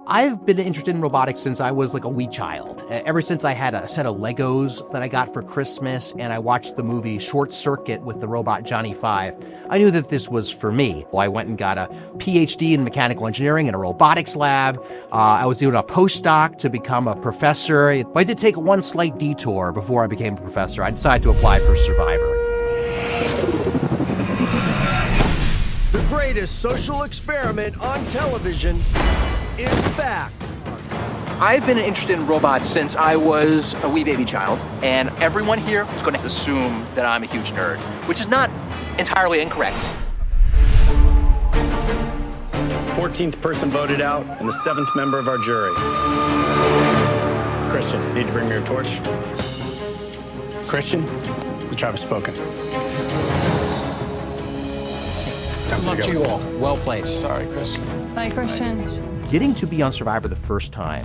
I've been interested in robotics since I was like a wee child. Ever since I had a set of Legos that I got for Christmas and I watched the movie Short Circuit with the robot Johnny Five, I knew that this was for me. Well, I went and got a PhD in mechanical engineering in a robotics lab. I was doing a postdoc to become a professor. But I did take one slight detour before I became a professor. I decided to apply for Survivor. The greatest social experiment on television is back. I've been interested in robots since I was a wee baby child, and everyone here is going to assume that I'm a huge nerd, which is not entirely incorrect. 14th person voted out, and the 7th member of our jury. Christian, you need to bring me your torch. Christian, the tribe has spoken. Good luck to you all. Well played. Sorry, Christian. Bye, Christian. Getting to be on Survivor the first time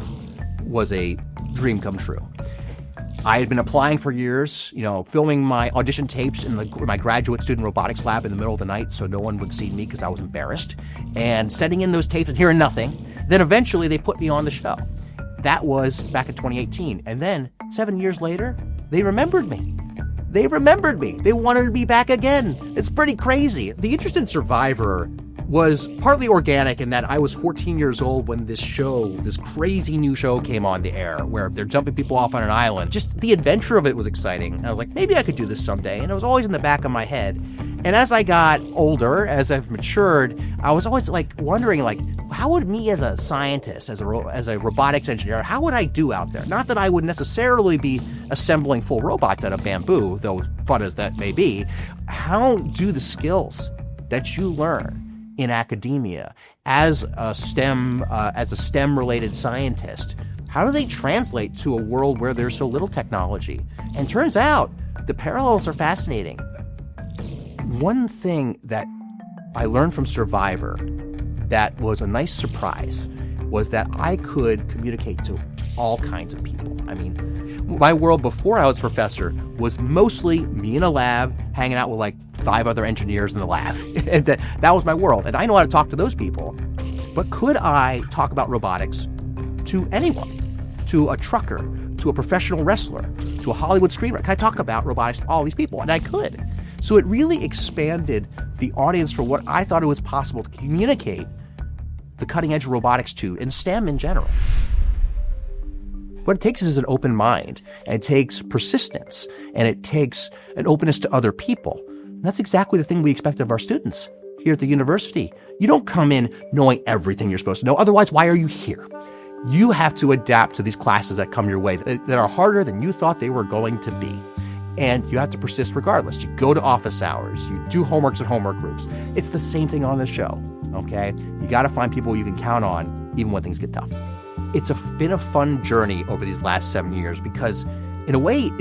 was a dream come true. I had been applying for years, filming my audition tapes in my graduate student robotics lab in the middle of the night so no one would see me because I was embarrassed, and sending in those tapes and hearing nothing. Then eventually they put me on the show. That was back in 2018. And then 7 years later, they remembered me. They wanted me back again. It's pretty crazy. The interest in Survivor was partly organic in that I was 14 years old when this crazy new show came on the air where they're jumping people off on an island. Just the adventure of it was exciting. And I was like, maybe I could do this someday. And it was always in the back of my head. And as I got older, as I've matured, I was always wondering, how would me as a scientist, as a robotics engineer, how would I do out there? Not that I would necessarily be assembling full robots out of bamboo, though fun as that may be. How do the skills that you learn in academia as a STEM-related scientist, how do they translate to a world where there's so little technology? And turns out the parallels are fascinating. One thing that I learned from Survivor that was a nice surprise was that I could communicate to all kinds of people. I mean, my world before I was a professor was mostly me in a lab hanging out with 5 other engineers in the lab. And that was my world. And I know how to talk to those people. But could I talk about robotics to anyone? To a trucker, to a professional wrestler, to a Hollywood screenwriter? Can I talk about robotics to all these people? And I could. So it really expanded the audience for what I thought it was possible to communicate the cutting edge of robotics to, and STEM in general. What it takes is an open mind, and it takes persistence, and it takes an openness to other people. And that's exactly the thing we expect of our students here at the university. You don't come in knowing everything you're supposed to know. Otherwise, why are you here? You have to adapt to these classes that come your way that are harder than you thought they were going to be. And you have to persist regardless. You go to office hours. You do homeworks and homework groups. It's the same thing on the show, okay? You got to find people you can count on even when things get tough. It's been a fun journey over these last 7 years because, in a way,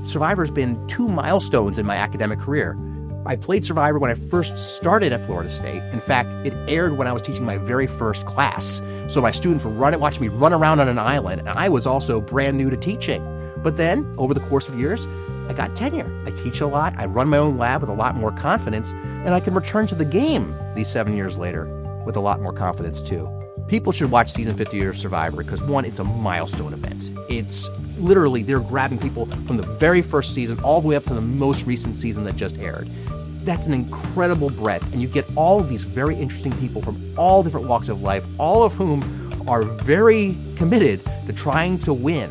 Survivor's been 2 milestones in my academic career. I played Survivor when I first started at Florida State. In fact, it aired when I was teaching my very first class. So my students were watching me run around on an island, and I was also brand new to teaching. But then, over the course of years, I got tenure. I teach a lot, I run my own lab with a lot more confidence, and I can return to the game these 7 years later with a lot more confidence too. People should watch season 50 of Survivor because, one, it's a milestone event. It's literally, they're grabbing people from the very first season all the way up to the most recent season that just aired. That's an incredible breadth, and you get all of these very interesting people from all different walks of life, all of whom are very committed to trying to win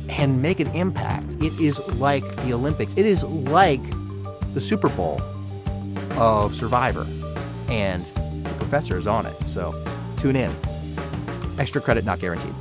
and make an impact. It is like the Olympics. It is like the Super Bowl of Survivor, and the professor is on it. So tune in. Extra credit not guaranteed.